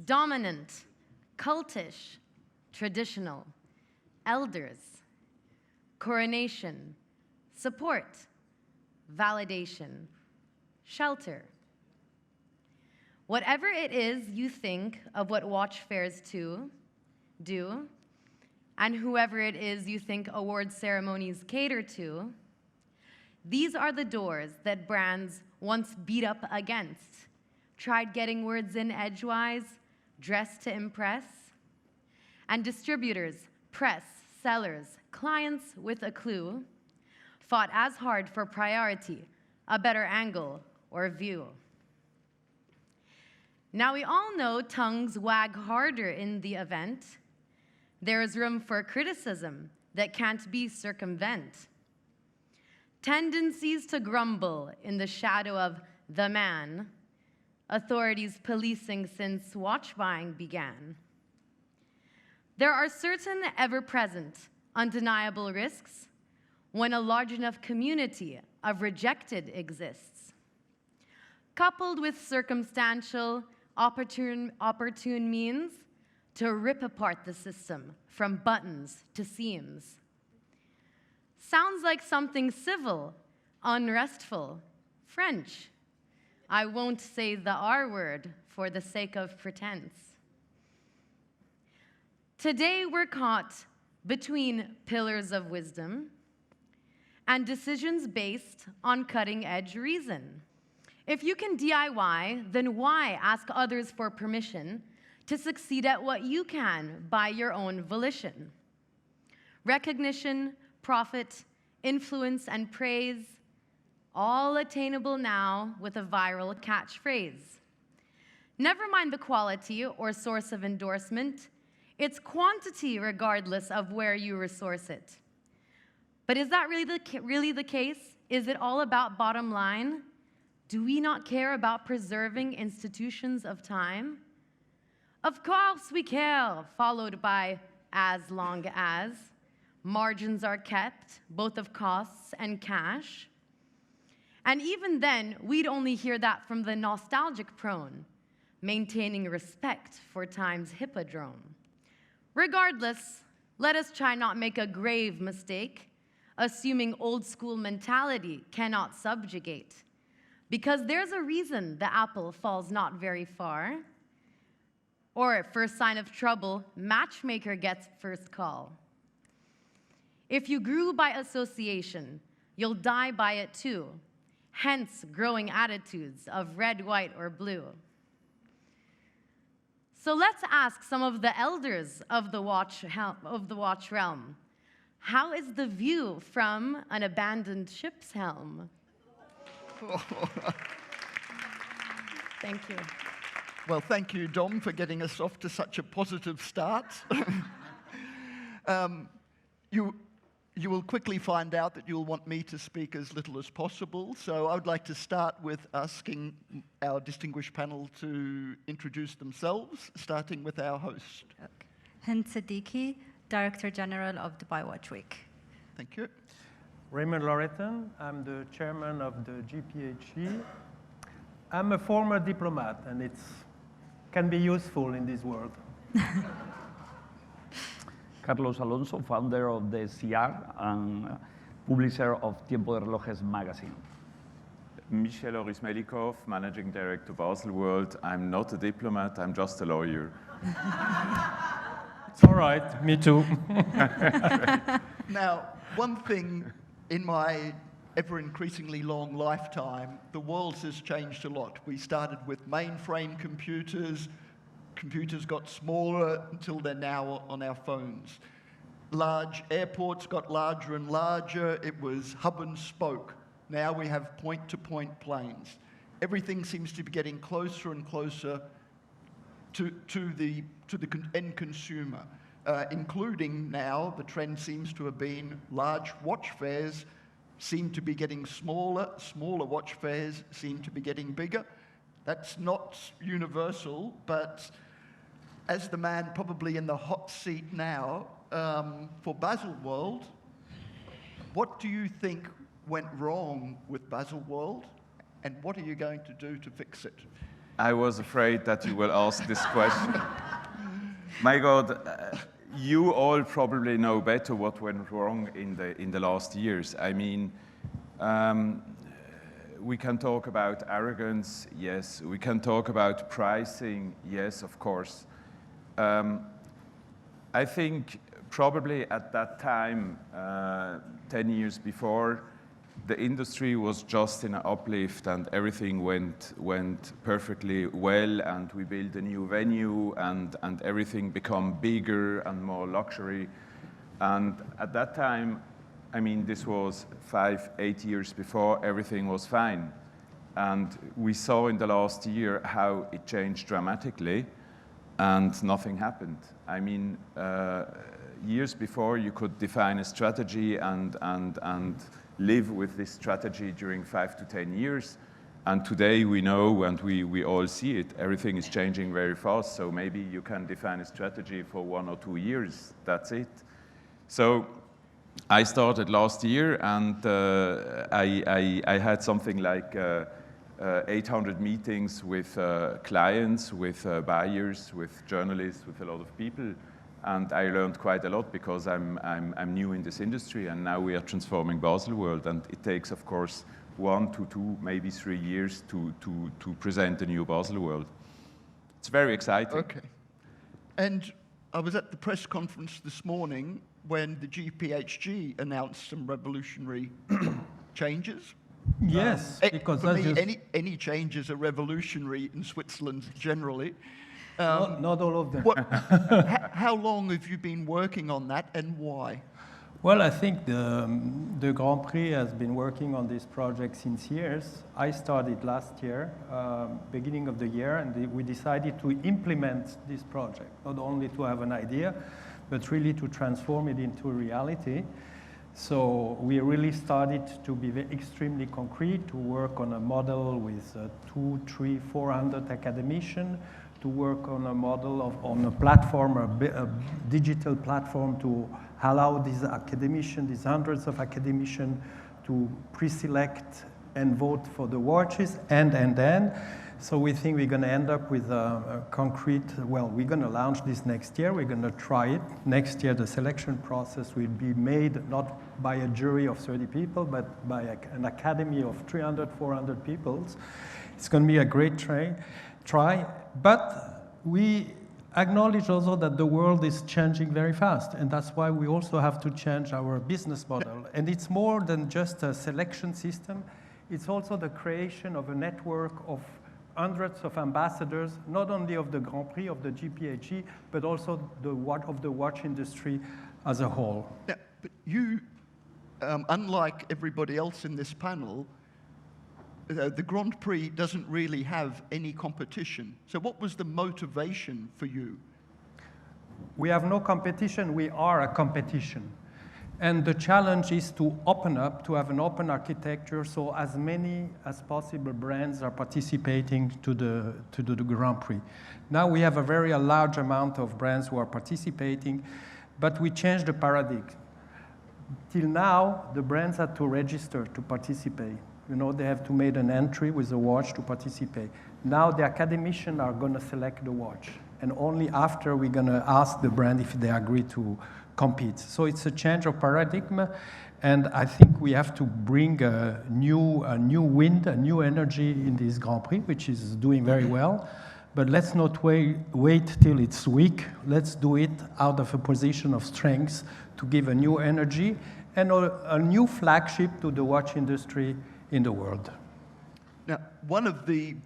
dominant, cultish, traditional, elders, coronation, support, validation, shelter. Whatever it is you think of what watch fairs do, and whoever it is you think award ceremonies cater to, these are the doors that brands once beat up against, tried getting words in edgewise, dressed to impress, and distributors, press, sellers, clients with a clue, fought as hard for priority, a better angle or view. Now we all know tongues wag harder in the event. There is room for criticism that can't be circumvent. Tendencies to grumble in the shadow of the man, authorities policing since watch buying began. There are certain ever-present, undeniable risks when a large enough community of rejected exists. Coupled with circumstantial, opportune means to rip apart the system from buttons to seams. Sounds like something civil, unrestful, French. I won't say the R word for the sake of pretense. Today we're caught between pillars of wisdom and decisions based on cutting-edge reason. If you can DIY, then why ask others for permission to succeed at what you can by your own volition? Recognition, profit, influence, and praise, all attainable now with a viral catchphrase. Never mind the quality or source of endorsement, it's quantity regardless of where you resource it. But is that really the case? Is it all about bottom line? Do we not care about preserving institutions of time? Of course we care, followed by as long as. Margins are kept, both of costs and cash. And even then, we'd only hear that from the nostalgic prone, maintaining respect for time's hippodrome. Regardless, let us try not make a grave mistake, assuming old school mentality cannot subjugate. Because there's a reason the apple falls not very far. Or at first sign of trouble, matchmaker gets first call. If you grew by association, you'll die by it too. Hence, growing attitudes of red, white, or blue. So let's ask some of the elders of the watch realm. How is the view from an abandoned ship's helm? Thank you. Well, thank you, Dom, for getting us off to such a positive start. You will quickly find out that you'll want me to speak as little as possible, so I would like to start with asking our distinguished panel to introduce themselves, starting with our host. Hind Siddiqui, Director General of Dubai Watch Week. Thank you. Raymond Loreton, I'm the chairman of the GPHE. I'm a former diplomat, and it can be useful in this world. Carlos Alonso, founder of the CR and publisher of Tiempo de Relojes magazine. Michel Orismelikov, Managing Director Basel World. I'm not a diplomat, I'm just a lawyer. It's all right, me too. Now, one thing in my ever-increasingly long lifetime, the world has changed a lot. We started with mainframe computers. Computers got smaller until they're now on our phones. Large airports got larger and larger. It was hub and spoke. Now we have point-to-point planes. Everything seems to be getting closer and closer to the end consumer, including now the trend seems to have been large watch fairs seem to be getting smaller, smaller watch fairs seem to be getting bigger. That's not universal, but as the man probably in the hot seat now, for Baselworld, what do you think went wrong with Baselworld, and what are you going to do to fix it? I was afraid that you will ask this question. My God, you all probably know better what went wrong in the last years. I mean, we can talk about arrogance, yes. We can talk about pricing, yes, of course. I think probably at that time, 10 years before, the industry was just in an uplift and everything went perfectly well, and we built a new venue and everything became bigger and more luxury. And at that time, I mean, this was 5-8 years before, everything was fine. And we saw in the last year how it changed dramatically and nothing happened. I mean, years before you could define a strategy and live with this strategy during 5 to 10 years. And today we know, and we all see it, everything is changing very fast. So maybe you can define a strategy for 1 or 2 years, that's it. So I started last year, and I had something like 800 meetings with clients, with buyers, with journalists, with a lot of people. And I learned quite a lot because I'm new in this industry, and now we are transforming Baselworld. And it takes, of course, 1 to 2, maybe 3 years to present a new Baselworld. It's very exciting. Okay. And I was at the press conference this morning when the GPHG announced some revolutionary changes. Yes, because for that's me, any changes are revolutionary in Switzerland generally. not all of them. How long have you been working on that, and why? Well, I think the Grand Prix has been working on this project since years. I started last year, beginning of the year, and we decided to implement this project, not only to have an idea, but really to transform it into reality. So we really started to be extremely concrete, to work on a model with 200, 300, 400 academicians, to work on a model on a platform, a digital platform to allow these academicians, these hundreds of academicians, to pre-select and vote for the watches, and then. So we think we're going to end up with a concrete, well, we're going to launch this next year. We're going to try it. Next year, the selection process will be made not by a jury of 30 people, but by an academy of 300, 400 people. It's going to be a great try. But we acknowledge also that the world is changing very fast, and that's why we also have to change our business model. And it's more than just a selection system. It's also the creation of a network of hundreds of ambassadors, not only of the Grand Prix, of the GPHG, but also of the watch industry as a whole. Yeah, but you, unlike everybody else in this panel, the Grand Prix doesn't really have any competition. So what was the motivation for you? We have no competition, we are a competition. And the challenge is to open up, to have an open architecture, so as many as possible brands are participating to the Grand Prix. Now we have a very large amount of brands who are participating, but we changed the paradigm. Till now, the brands had to register to participate. You know, they have to make an entry with a watch to participate. Now the academicians are going to select the watch, and only after we're going to ask the brand if they agree to compete. So it's a change of paradigm, and I think we have to bring a new wind, a new energy in this Grand Prix, which is doing very well. But let's not wait till it's weak. Let's do it out of a position of strength to give a new energy and a new flagship to the watch industry in the world. Now, one of the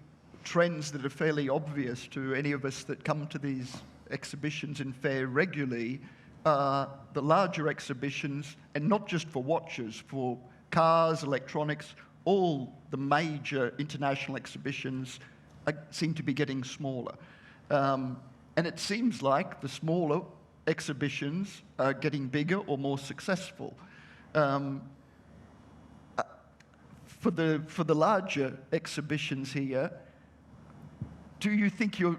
trends that are fairly obvious to any of us that come to these exhibitions in fair regularly are the larger exhibitions, and not just for watches, for cars, electronics, all the major international exhibitions seem to be getting smaller. And it seems like the smaller exhibitions are getting bigger or more successful. For the larger exhibitions here, do you think you're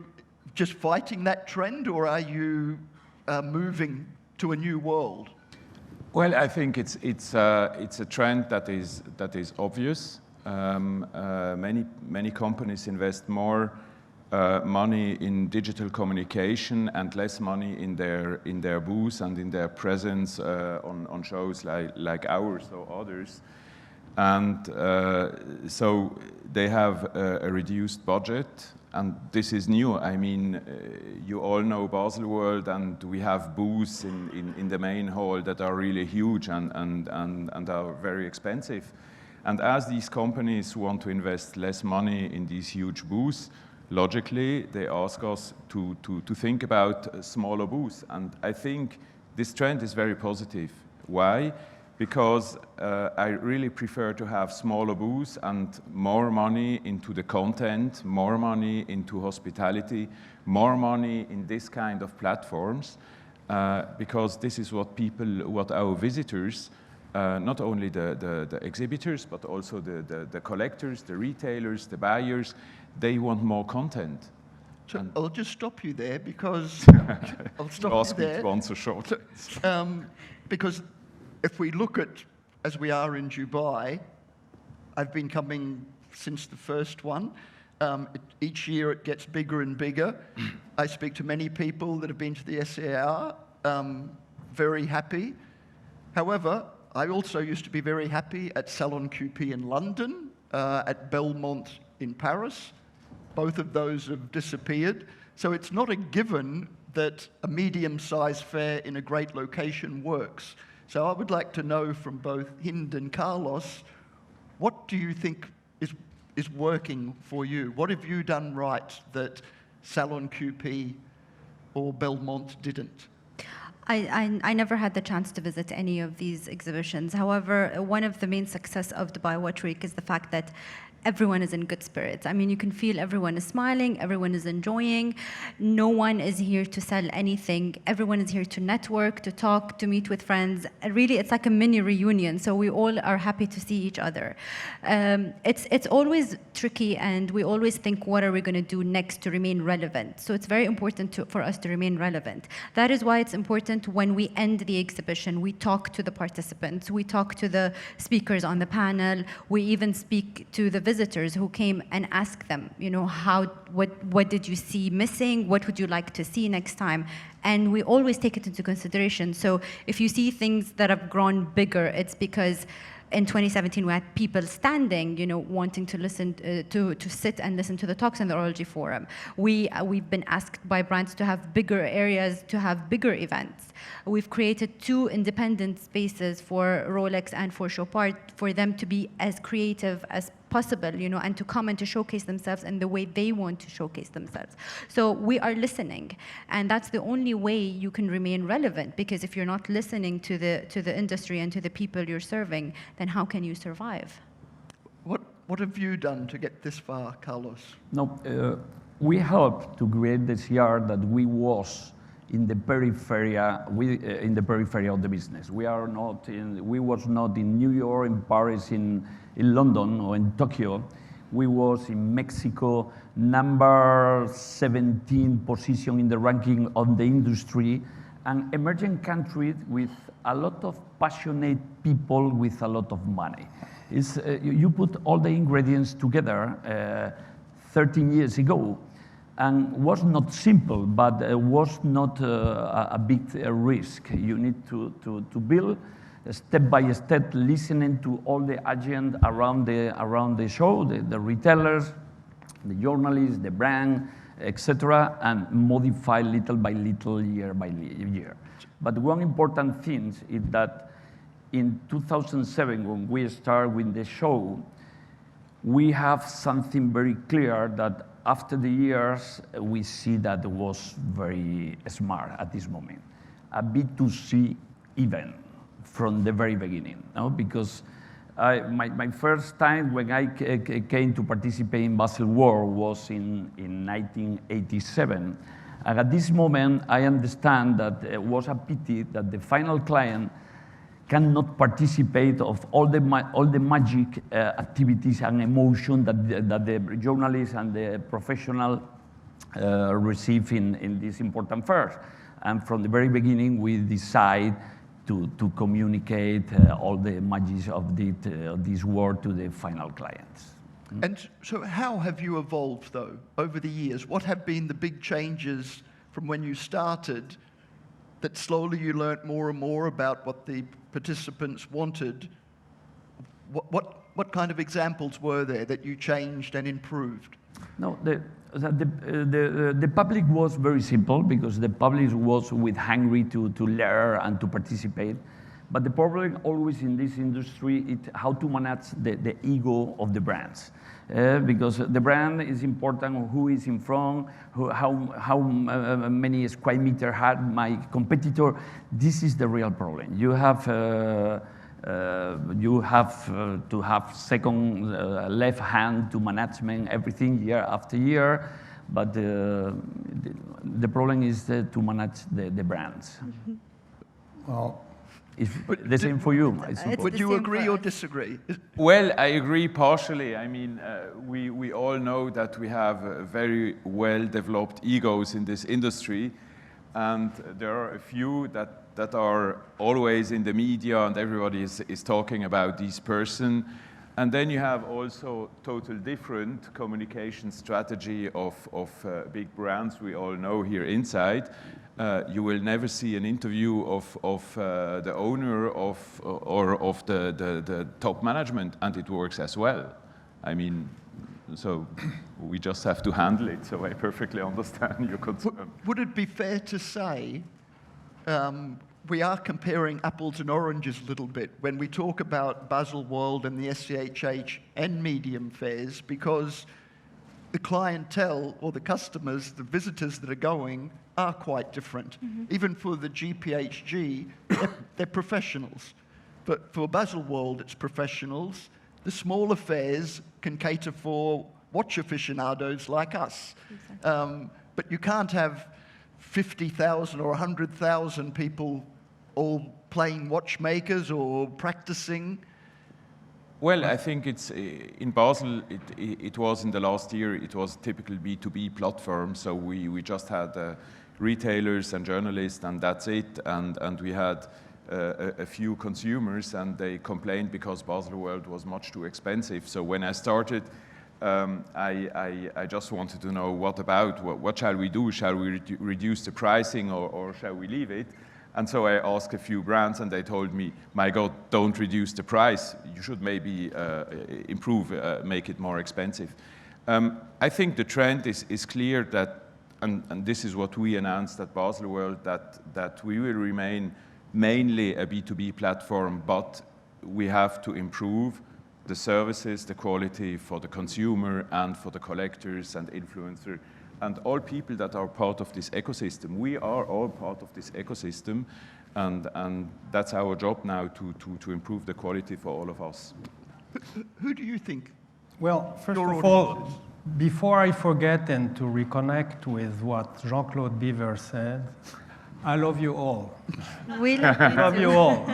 just fighting that trend, or are you moving to a new world? Well, I think it's a trend that is obvious. Many companies invest more money in digital communication and less money in their booth and in their presence on shows like ours or others. And so they have a reduced budget, and this is new. I mean, you all know Baselworld, and we have booths in the main hall that are really huge and are very expensive. And as these companies want to invest less money in these huge booths, logically, they ask us to think about smaller booths. And I think this trend is very positive. Why? Because I really prefer to have smaller booths and more money into the content, more money into hospitality, more money in this kind of platforms, because this is what our visitors, not only the exhibitors, but also the collectors, the retailers, the buyers, they want more content. So I'll just stop you there because I'll stop Ask you me there. to answer short. Because if we look at, as we are in Dubai, I've been coming since the first one. Each year it gets bigger and bigger. I speak to many people that have been to the SAR, very happy. However, I also used to be very happy at Salon QP in London, at Belmont in Paris. Both of those have disappeared. So it's not a given that a medium-sized fair in a great location works. So I would like to know from both Hind and Carlos, what do you think is working for you? What have you done right that Salon QP or Belmont didn't? I never had the chance to visit any of these exhibitions. However, one of the main success of Dubai Watch Week is the fact that everyone is in good spirits. I mean, you can feel everyone is smiling, everyone is enjoying. No one is here to sell anything. Everyone is here to network, to talk, to meet with friends. Really, it's like a mini reunion, so we all are happy to see each other. It's always tricky, and we always think, what are we going to do next to remain relevant? So it's very important for us to remain relevant. That is why it's important when we end the exhibition, we talk to the participants, we talk to the speakers on the panel, we even speak to the visitors who came and ask them, you know, what did you see missing? What would you like to see next time? And we always take it into consideration. So if you see things that have grown bigger, it's because in 2017 we had people standing, you know, wanting to listen, to sit and listen to the talks in the Urology Forum. We've been asked by brands to have bigger areas, to have bigger events. We've created 2 independent spaces for Rolex and for Chopard for them to be as creative as possible, you know, and to come and to showcase themselves in the way they want to showcase themselves. So we are listening, and that's the only way you can remain relevant, because if you're not listening to the industry and to the people you're serving, then how can you survive? What have you done to get this far, Carlos? No, we helped to create the CR that we was in the periphery, in the periphery of the business. We was not in New York, in Paris, in London, or in Tokyo. We was in Mexico, number 17 position in the ranking of the industry, an emerging country with a lot of passionate people with a lot of money. You put all the ingredients together 13 years ago, and was not simple, but was not a big risk. You need to build step by step, listening to all the agenda around the show, the retailers, the journalists, the brand, etc., and modify little by little, year by year. But one important thing is that in 2007, when we start with the show, we have something very clear that after the years, we see that it was very smart at this moment. A B2C event from the very beginning, no? Because my first time when I came to participate in Baselworld was in 1987. And at this moment, I understand that it was a pity that the final client cannot participate of all the magic activities and emotion that the journalists and the professional receive in this important fairs. And from the very beginning, we decide to communicate all the magic of this world to the final clients. And so how have you evolved, though, over the years? What have been the big changes from when you started that slowly you learnt more and more about what the participants wanted? What kind of examples were there that you changed and improved? No, the public was very simple because the public was with hungry to learn and to participate. But the problem always in this industry is how to manage the ego of the brands. Because the brand is important, who is in front, how many square meter had my competitor. This is the real problem. You have to have second left hand to management everything year after year, but the problem is to manage the brands. Well, It's the same for you, I suppose. It's Would the you same agree for or us. disagree? Well, I agree partially. I mean, we all know that we have very well-developed egos in this industry, and there are a few that are always in the media, and everybody is talking about this person. And then you have also total different communication strategy of big brands we all know here inside. You will never see an interview of the owner or of the top management, and it works as well. I mean, so we just have to handle it, so I perfectly understand your concern. Would it be fair to say we are comparing apples and oranges a little bit when we talk about Baselworld and the SCHH and medium fairs, because the clientele or the customers, the visitors that are going, are quite different. Even for the GPHG, they're professionals. But for Baselworld, it's professionals. The smaller fairs can cater for watch aficionados like us. But you can't have 50,000 or 100,000 people all playing watchmakers or practicing. Well, I think it's in Basel. It was in the last year. It was a typical B2B platform. So we just had retailers and journalists, and that's it. And we had a few consumers, and they complained because Baselworld was much too expensive. So when I started, I just wanted to know what shall we do? Shall we reduce the pricing or shall we leave it? And so I asked a few brands, and they told me, my God, don't reduce the price. You should maybe improve, make it more expensive. I think the trend is clear that, and this is what we announced at Baselworld, that we will remain mainly a B2B platform, but we have to improve the services, the quality for the consumer and for the collectors and influencers and all people that are part of this ecosystem. We are all part of this ecosystem, and that's our job now to improve the quality for all of us. Who do you think? well, first Your of all, audiences. before I forget and to reconnect with what Jean-Claude Beaver said, I love you all. We love Love you all.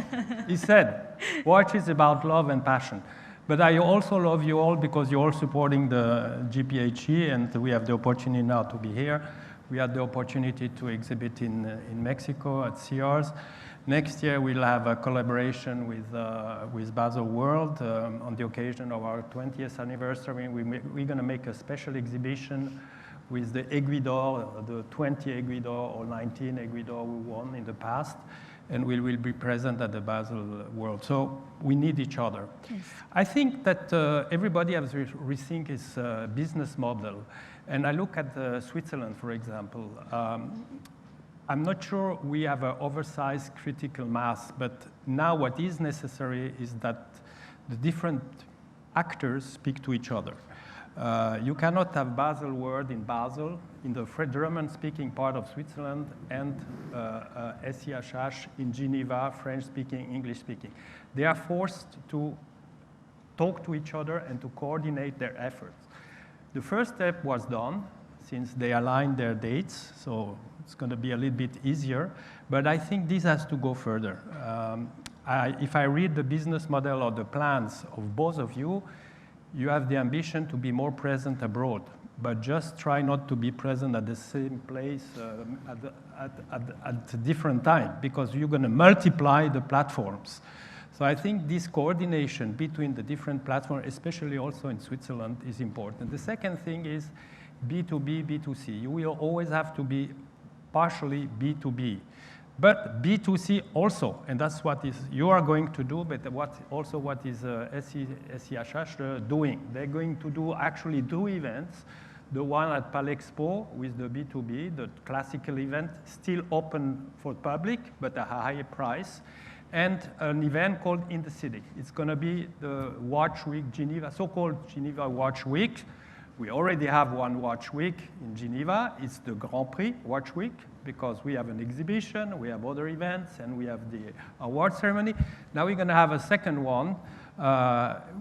He said, watch is about love and passion. But I also love you all because you're all supporting the GPHE, and we have the opportunity now to be here. We had the opportunity to exhibit in Mexico at CRs. Next year, we'll have a collaboration with Baselworld on the occasion of our 20th anniversary. We're going to make a special exhibition with the Aiguille d'Or, the 20 Aiguille d'Or or 19 Aiguille d'Or we won in the past, and we will be present at the Baselworld. So we need each other. Yes. I think that everybody has to rethink his business model. And I look at Switzerland, for example. I'm not sure we have an oversized critical mass, but now what is necessary is that the different actors speak to each other. You cannot have Baselworld in Basel, in the German-speaking part of Switzerland, and SCHH in Geneva, French-speaking, English-speaking. They are forced to talk to each other and to coordinate their efforts. The first step was done, since they aligned their dates, so it's going to be a little bit easier, but I think this has to go further. If I read the business model or the plans of both of you, you have the ambition to be more present abroad, but just try not to be present at the same place at a different time, because you're going to multiply the platforms. So I think this coordination between the different platforms, especially also in Switzerland, is important. The second thing is B2B, B2C. You will always have to be partially B2B. But B2C also, and that's what you are going to do, but what is SIHH doing. They're going to do actually 2 events. The one at Palexpo with the B2B, the classical event, still open for public, but at a higher price. And an event called In the City. It's going to be the Watch Week Geneva, so-called Geneva Watch Week. We already have one Watch Week in Geneva. It's the Grand Prix Watch Week, because we have an exhibition, we have other events, and we have the award ceremony. Now we're going to have a second one,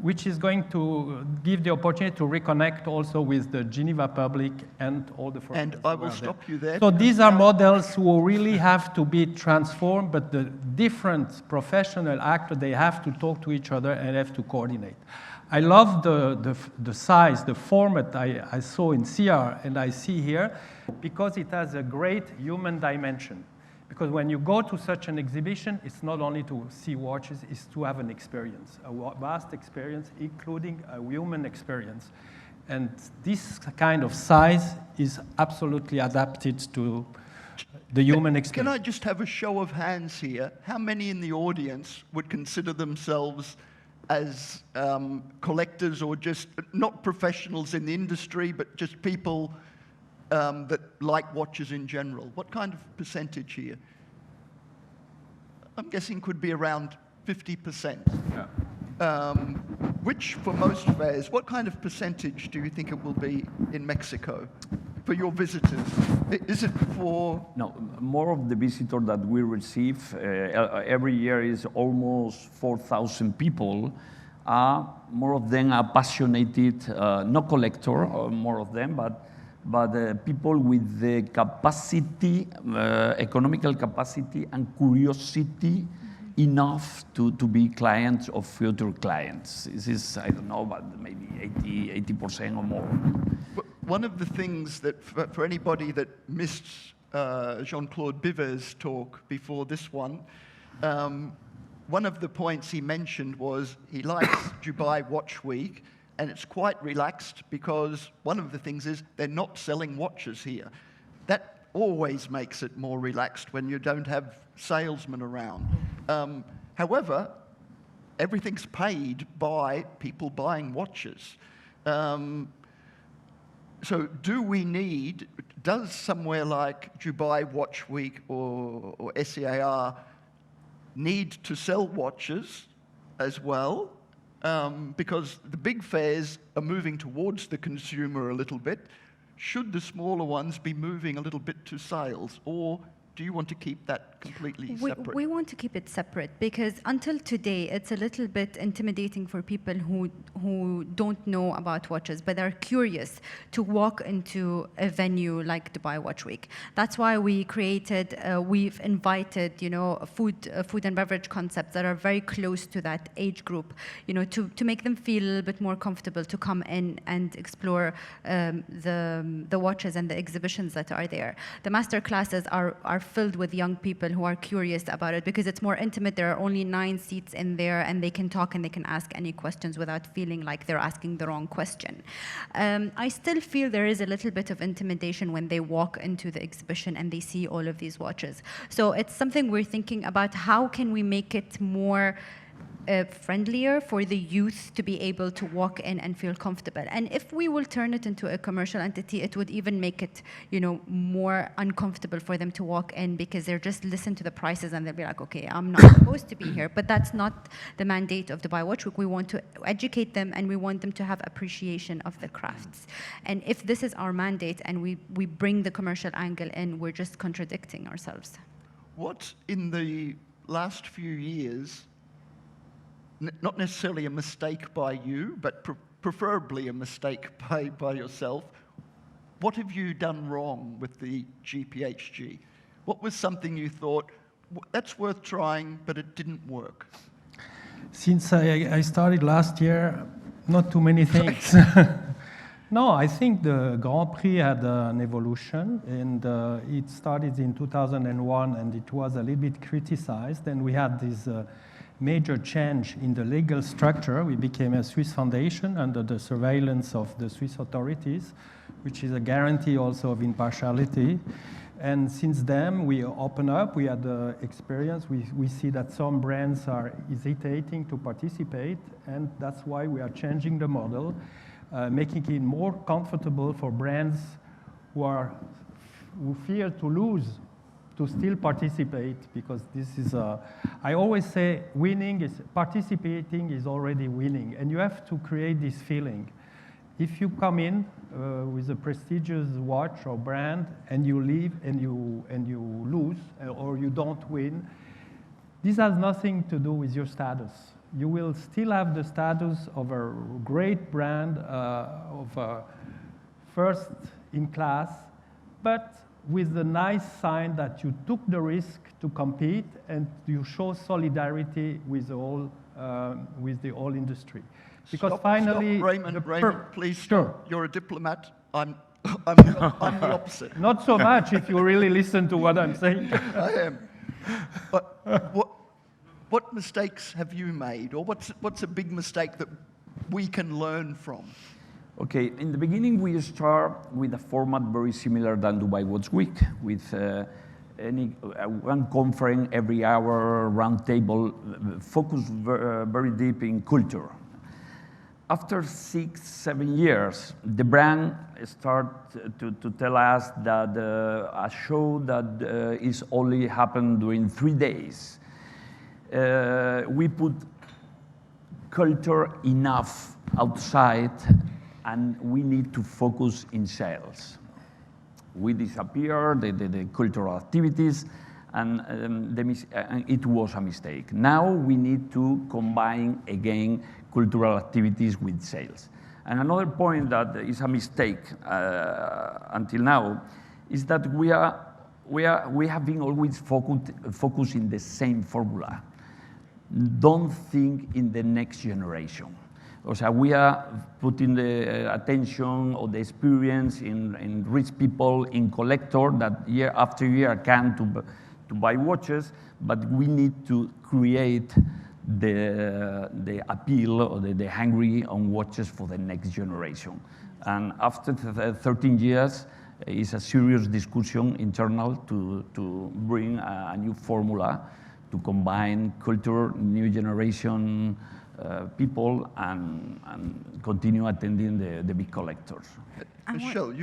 which is going to give the opportunity to reconnect also with the Geneva public and all the foreigners. And I will stop you there. So these are models who really have to be transformed, but the different professional actors, they have to talk to each other and have to coordinate. I love the size, the format I saw in CR and I see here, because it has a great human dimension. Because when you go to such an exhibition, it's not only to see watches, it's to have an experience, a vast experience, including a human experience. And this kind of size is absolutely adapted to the human experience. Can I just have a show of hands here? How many in the audience would consider themselves as collectors, or just not professionals in the industry, but just people that like watches in general? What kind of percentage here? I'm guessing could be around 50%. Yeah. Which, for most fairs, what kind of percentage do you think it will be in Mexico for your visitors? Is it for... No, more of the visitors that we receive every year is almost 4,000 people. More of them are passionate, not collector, more of them, but people with the capacity, economical capacity and curiosity enough to be clients of future clients. This is, I don't know, but maybe 80% or more. One of the things that, for anybody that missed Jean-Claude Biver's talk before this one of the points he mentioned was he likes Dubai Watch Week, and it's quite relaxed because one of the things is they're not selling watches here. That always makes it more relaxed when you don't have salesmen around. However, everything's paid by people buying watches. So does somewhere like Dubai Watch Week or SEAR need to sell watches as well? Because the big fairs are moving towards the consumer a little bit. Should the smaller ones be moving a little bit to sales, or do you want to keep that completely separate? We want to keep it separate because until today, it's a little bit intimidating for people who don't know about watches, but are curious to walk into a venue like Dubai Watch Week. That's why we created, we've invited, food and beverage concepts that are very close to that age group, to make them feel a little bit more comfortable to come in and explore the watches and the exhibitions that are there. The master classes are filled with young people who are curious about it because it's more intimate. There are only 9 seats in there, and they can talk and they can ask any questions without feeling like they're asking the wrong question. I still feel there is a little bit of intimidation when they walk into the exhibition and they see all of these watches. So it's something we're thinking about. How can we make it more friendlier for the youth to be able to walk in and feel comfortable? And if we will turn it into a commercial entity, it would even make it, more uncomfortable for them to walk in because they're just listen to the prices and they'll be like, okay, I'm not supposed to be here. But that's not the mandate of Dubai Watch Week. We want to educate them and we want them to have appreciation of the crafts. And if this is our mandate and we bring the commercial angle in, we're just contradicting ourselves. What in the last few years, not necessarily a mistake by you, but preferably a mistake by yourself, what have you done wrong with the GPHG? What was something you thought, that's worth trying, but it didn't work? Since I started last year, not too many things. No, I think the Grand Prix had an evolution, and it started in 2001, and it was a little bit criticized, and we had this major change in the legal structure. We became a Swiss foundation under the surveillance of the Swiss authorities, which is a guarantee also of impartiality. And since then, we open up. We had the experience. We see that some brands are hesitating to participate, and that's why we are changing the model, making it more comfortable for brands who fear to lose to still participate, because this is I always say participating is already winning, and you have to create this feeling. If you come in with a prestigious watch or brand and you leave and you lose or you don't win, this has nothing to do with your status. You will still have the status of a great brand, of a first in class, but with the nice sign that you took the risk to compete and you show solidarity with the whole industry. Because finally, stop, Raymond, please sure. stop. You're a diplomat. I'm the opposite. Not so much if you really listen to what I'm saying. I am. But what mistakes have you made, or what's a big mistake that we can learn from? Okay, in the beginning we start with a format very similar than Dubai Watch Week, with one conference every hour, round table, focused very deep in culture. After 6-7 years, the brand start to tell us that a show that is only happened during 3 days. We put culture enough outside, and we need to focus in sales. We disappear the cultural activities, and it was a mistake. Now we need to combine again cultural activities with sales. And another point that is a mistake until now is that we have been always focused in the same formula. Don't think in the next generation. So we are putting the attention or the experience in rich people, in collector that year after year can to buy watches, but we need to create the appeal or the hungry on watches for the next generation. And after 13 years, it's a serious discussion internal to bring a new formula to combine culture, new generation people, and continue attending the big collectors. Michelle,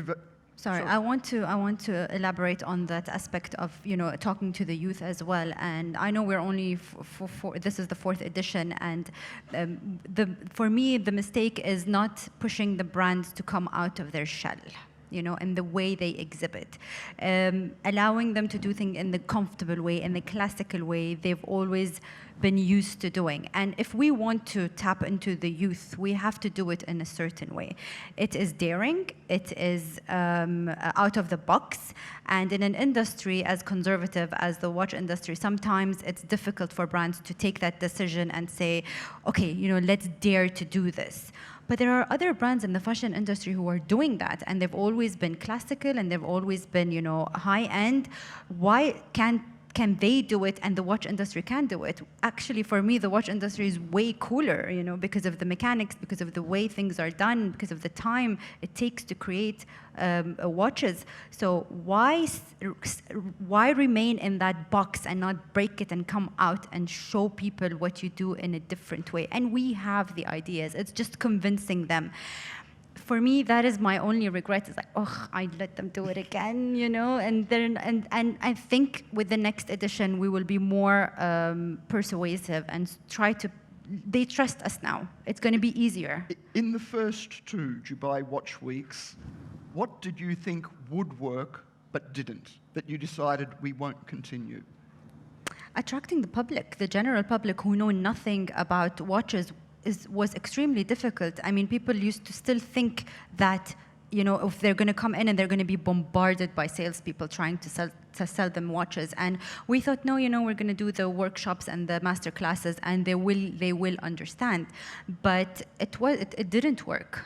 Sorry, I want to elaborate on that aspect of talking to the youth as well. And I know we're only this is the 4th edition, and for me the mistake is not pushing the brands to come out of their shell, and the way they exhibit, allowing them to do things in the comfortable way, in the classical way they've always been used to doing. And if we want to tap into the youth, we have to do it in a certain way. It is daring, it is out of the box, and in an industry as conservative as the watch industry, sometimes it's difficult for brands to take that decision and say, okay, let's dare to do this. But there are other brands in the fashion industry who are doing that, and they've always been classical and they've always been, high-end. Why can they do it and the watch industry can do it? Actually, for me, the watch industry is way cooler, because of the mechanics, because of the way things are done, because of the time it takes to create watches. So why remain in that box and not break it and come out and show people what you do in a different way? And we have the ideas. It's just convincing them. For me, that is my only regret. Is like, oh, I let them do it again, And I think with the next edition, we will be more persuasive and try to. They trust us now. It's going to be easier. In the first 2 Dubai Watch Weeks, what did you think would work but didn't? That you decided we won't continue? Attracting the public, the general public who know nothing about watches, was extremely difficult. I mean, people used to still think that, if they're going to come in and they're going to be bombarded by salespeople trying to sell them watches. And we thought, no, we're going to do the workshops and the master classes, and they will understand. But it didn't work.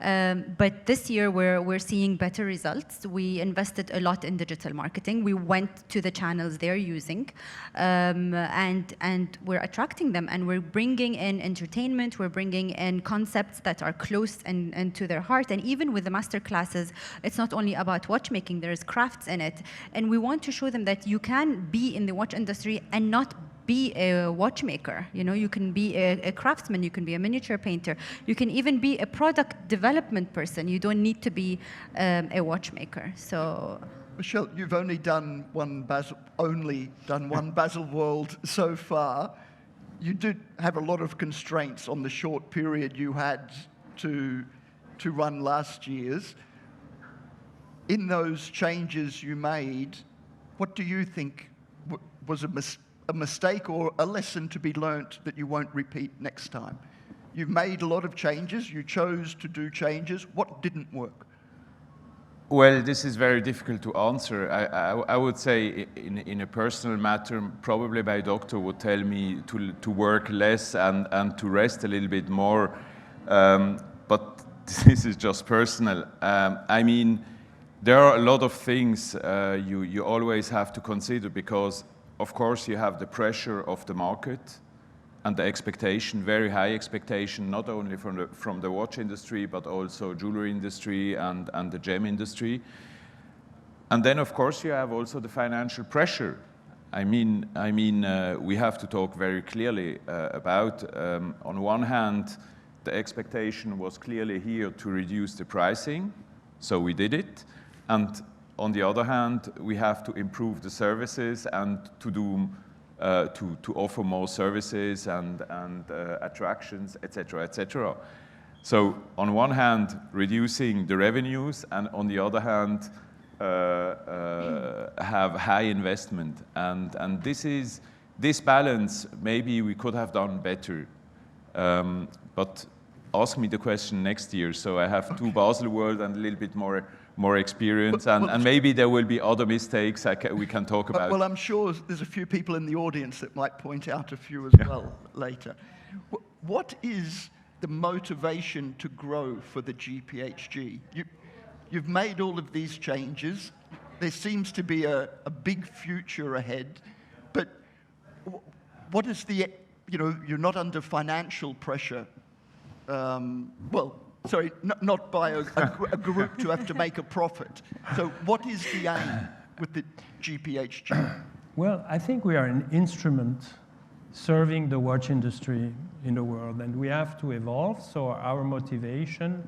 But this year, we're seeing better results. We invested a lot in digital marketing. We went to the channels they're using, and we're attracting them, and we're bringing in entertainment. We're bringing in concepts that are close and to their heart. And even with the master classes, it's not only about watchmaking. There's crafts in it, and we want to show them that you can be in the watch industry and not be a watchmaker. You know, you can be a craftsman, you can be a miniature painter, you can even be a product development person. You don't need to be a watchmaker. So, Michelle, you've only done one Baselworld so far. You did have a lot of constraints on the short period you had to run last year's. In those changes you made, what do you think was a mistake or a lesson to be learnt that you won't repeat next time? You've made a lot of changes. You chose to do changes. What didn't work? Well, this is very difficult to answer. I would say in a personal matter, probably my doctor would tell me to work less and to rest a little bit more. But this is just personal. I mean, there are a lot of things you always have to consider, because of course you have the pressure of the market and the expectation, very high expectation, not only from the watch industry, but also jewelry industry and the gem industry. And then of course you have also the financial pressure. I mean, we have to talk very clearly about, on one hand, the expectation was clearly here to reduce the pricing, so we did it. And on the other hand, we have to improve the services and to offer more services and attractions, etc., etc. So on one hand, reducing the revenues, and on the other hand, have high investment. And this balance, maybe we could have done better. But ask me the question next year. So I have two Baselworld and a little bit more experience, and maybe there will be other mistakes we can talk about. Well, I'm sure there's a few people in the audience that might point out a few as well later. What is the motivation to grow for the GPHG? You've made all of these changes. There seems to be a big future ahead, but what is you're not under financial pressure. Not by a group to have to make a profit. So what is the aim with the GPHG? Well, I think we are an instrument serving the watch industry in the world, and we have to evolve. So our motivation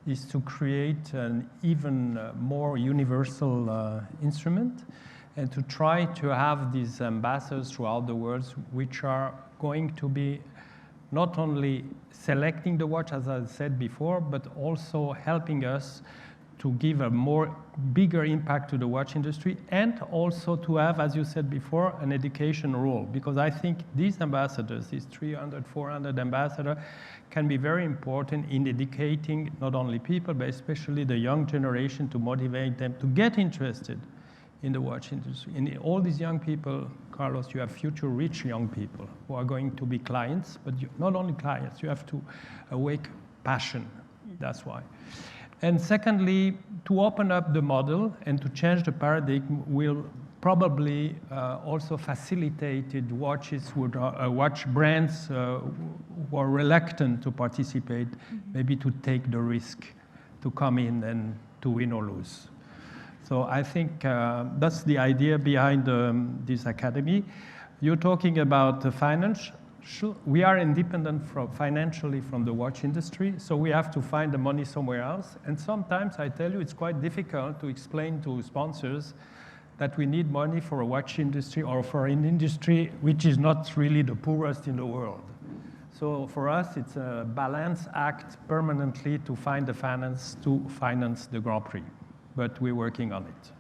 is to create an even more universal instrument, and to try to have these ambassadors throughout the world, which are going to be not only selecting the watch, as I said before, but also helping us to give a bigger impact to the watch industry, and also to have, as you said before, an education role. Because I think these ambassadors, these 300, 400 ambassadors, can be very important in educating not only people, but especially the young generation, to motivate them to get interested in the watch industry. And all these young people, Carlos, you have future rich young people who are going to be clients, but not only clients, you have to awake passion. That's why. And secondly, to open up the model and to change the paradigm will probably also facilitate watches with watch brands who are reluctant to participate, maybe to take the risk to come in and to win or lose. So I think that's the idea behind this academy. You're talking about the financial. We are independent financially from the watch industry, so we have to find the money somewhere else. And sometimes, I tell you, it's quite difficult to explain to sponsors that we need money for a watch industry or for an industry which is not really the poorest in the world. So for us, it's a balance act permanently to find the finance to finance the Grand Prix. But we're working on it.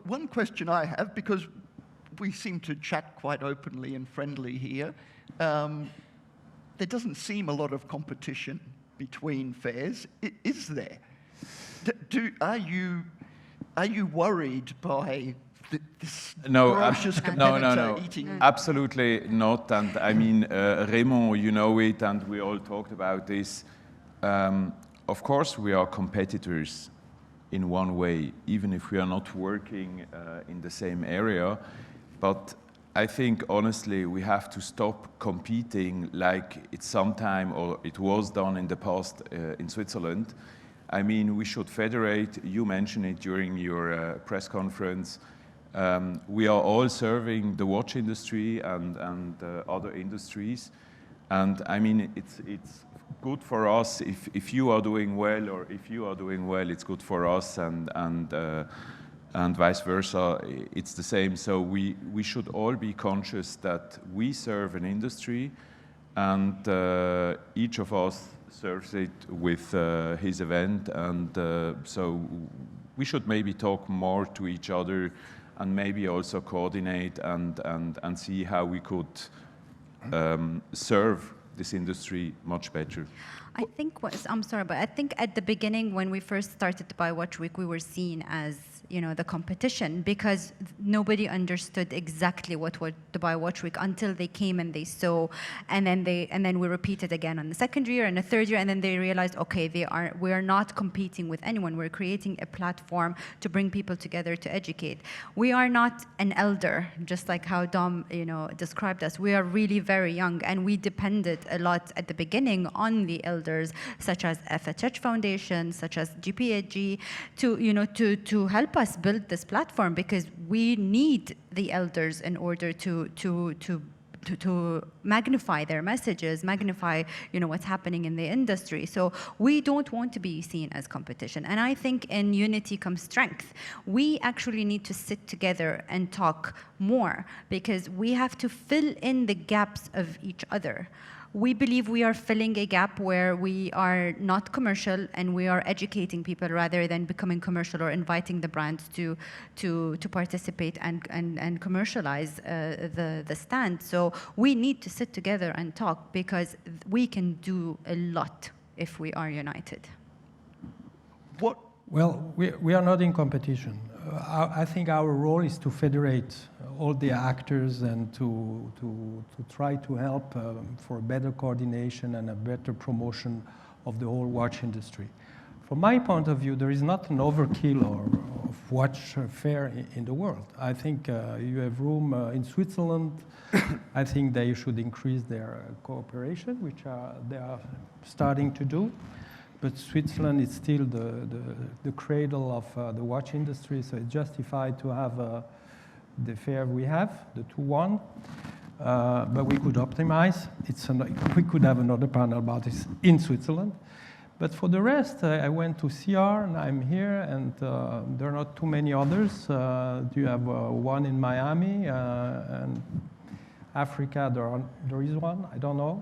One question I have, because we seem to chat quite openly and friendly here, there doesn't seem a lot of competition between fairs. Is there? Are you worried by this ferocious competitor eating? Absolutely not. And I mean, Raymond, you know it, and we all talked about this. of course, we are competitors in one way, even if we are not working in the same area. But I think, honestly, we have to stop competing like it's sometime, or it was done in the past in Switzerland. I mean, we should federate. You mentioned it during your press conference. We are all serving the watch industry and other industries. And I mean, it's good for us if you are doing well, or if you are doing well, it's good for us, and vice versa, it's the same. So we should all be conscious that we serve an industry, and each of us serves it with his event, and so we should maybe talk more to each other, and maybe also coordinate and see how we could serve this industry much better. I think I'm sorry, but I think at the beginning when we first started Dubai Watch Week, we were seen as, you know, the competition, because nobody understood exactly what was Dubai Watch Week until they came and they saw, and then we repeated again on the second year and the third year, and then they realized, okay, we are not competing with anyone. We're creating a platform to bring people together to educate. We are not an elder, just like how Dom, you know, described us. We are really very young, and we depended a lot at the beginning on the elders, such as FHH Foundation, such as GPHG, to help us build this platform, because we need the elders in order to magnify their messages, magnify, you know, what's happening in the industry. So we don't want to be seen as competition. And I think in unity comes strength. We actually need to sit together and talk more, because we have to fill in the gaps of each other. We believe we are filling a gap where we are not commercial, and we are educating people rather than becoming commercial or inviting the brands to participate and commercialize the stand. So we need to sit together and talk, because we can do a lot if we are united. What? Well, we are not in competition. I think our role is to federate all the actors and to try to help for better coordination and a better promotion of the whole watch industry. From my point of view, there is not an overkill of watch fair in the world. I think you have room in Switzerland. I think they should increase their cooperation, which they are starting to do. But Switzerland is still the cradle of the watch industry, so it's justified to have the fair we have, the 2-1. But we could optimize. We could have another panel about this in Switzerland. But for the rest, I went to CR, and I'm here, and there are not too many others. You have one in Miami, and Africa, there is one, I don't know.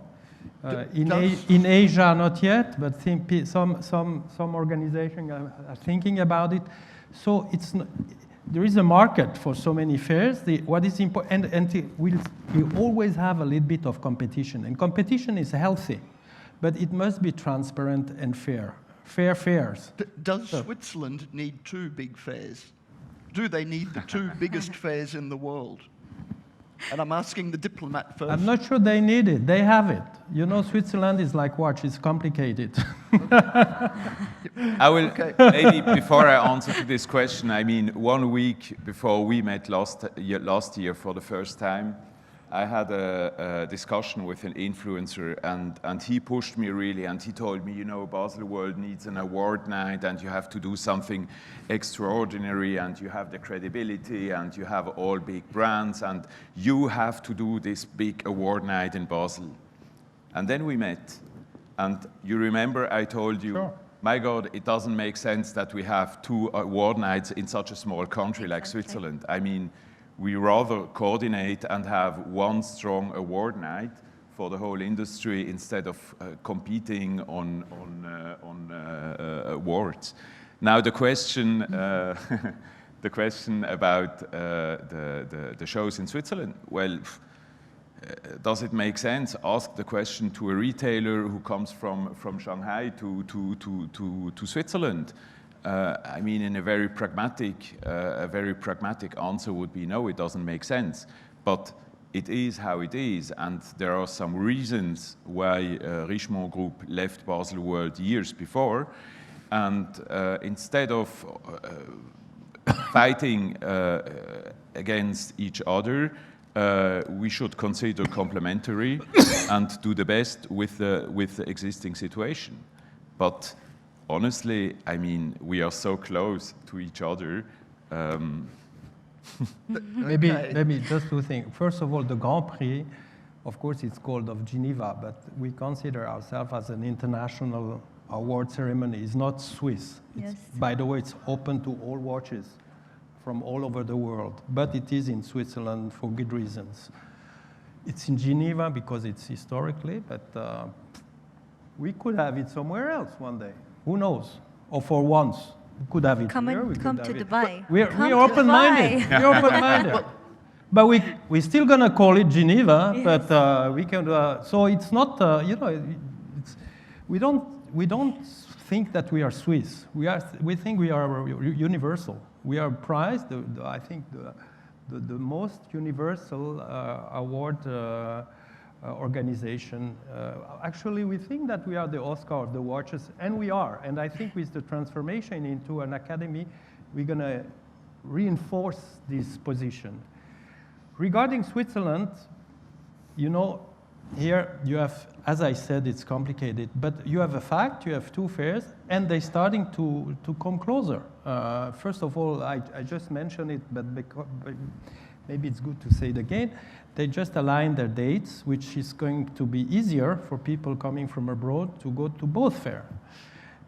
In Asia, not yet, but some organizations are thinking about it. So there is a market for so many fairs. What is important, and we always have a little bit of competition, and competition is healthy, but it must be transparent and fair. Fair fairs. Does Switzerland need 2 big fairs? Do they need the 2 biggest fairs in the world? And I'm asking the diplomat first. I'm not sure they need it. They have it. You know, Switzerland is like watch. It's complicated. I will, maybe before I answer to this question, I mean, 1 week before we met last year for the first time, I had a discussion with an influencer, and he pushed me really, and he told me, you know, Baselworld needs an award night, and you have to do something extraordinary, and you have the credibility, and you have all big brands, and you have to do this big award night in Basel. And then we met, and you remember I told you, sure. My God, it doesn't make sense that we have 2 award nights in such a small country like Switzerland. I mean, we rather coordinate and have 1 strong award night for the whole industry instead of competing on awards. Now the question, the question about the shows in Switzerland. Well, does it make sense? Ask the question to a retailer who comes from Shanghai to Switzerland. I mean, in a very pragmatic answer would be no, it doesn't make sense. But it is how it is, and there are some reasons why Richemont Group left Basel World years before, and instead of fighting against each other, we should consider complementary and do the best with the existing situation. But honestly, I mean, we are so close to each other. Maybe just two things. First of all, the Grand Prix, of course, it's called of Geneva, but we consider ourselves as an international award ceremony. It's not Swiss. Yes. By the way, it's open to all watches from all over the world, but it is in Switzerland for good reasons. It's in Geneva because it's historically, but we could have it somewhere else one day. Who knows? Or for once, we could have it Come here. and we come could to have it. Dubai. We're Come to open-minded. Dubai. We're open-minded. But we're still gonna call it Geneva. Yes. But we can. So it's not. We don't think that we are Swiss. We think we are universal. We are prized. I think the most universal award organization. Actually, we think that we are the Oscar of the watches, and we are. And I think with the transformation into an academy, we're going to reinforce this position. Regarding Switzerland, you know, here you have, as I said, it's complicated, but you have a fact, you have two fairs, and they're starting to come closer. First of all, I just mentioned it, but maybe it's good to say it again. They just aligned their dates, which is going to be easier for people coming from abroad to go to both fairs.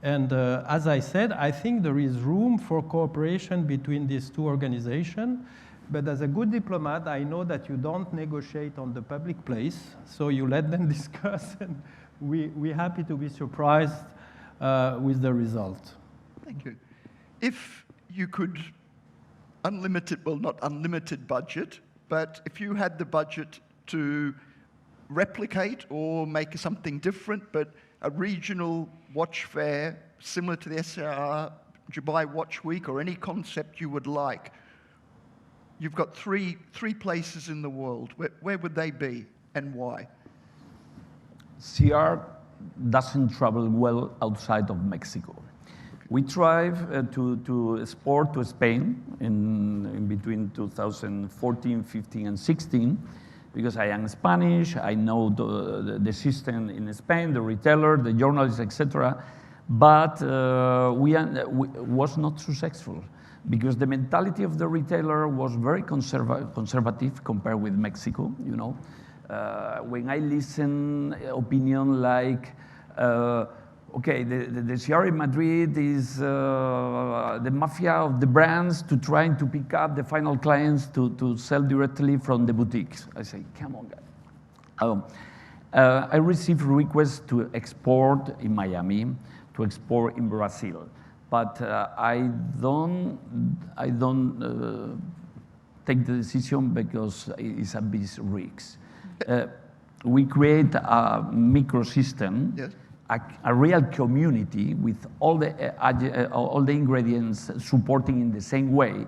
And as I said, I think there is room for cooperation between these two organizations. But as a good diplomat, I know that you don't negotiate on the public place, so you let them discuss, and we're happy to be surprised with the result. Thank you. If you could unlimited, well, not unlimited budget, but if you had the budget to replicate or make something different, but a regional watch fair similar to the SAR Dubai Watch Week or any concept you would like, you've got three places in the world. Where would they be and why? CR doesn't travel well outside of Mexico. We tried to export to Spain in between 2014, 15, and 16, because I am Spanish, I know the system in Spain, the retailer, the journalists, etc. But we was not successful, because the mentality of the retailer was very conservative compared with Mexico, you know. When I listen opinion like, okay, the CR in Madrid is the mafia of the brands to trying to pick up the final clients to sell directly from the boutiques. I say, come on, guys. I received requests to export in Miami, to export in Brazil, but I don't take the decision because it's a big risk. We create a microsystem. Yes. A real community with all the ingredients supporting in the same way,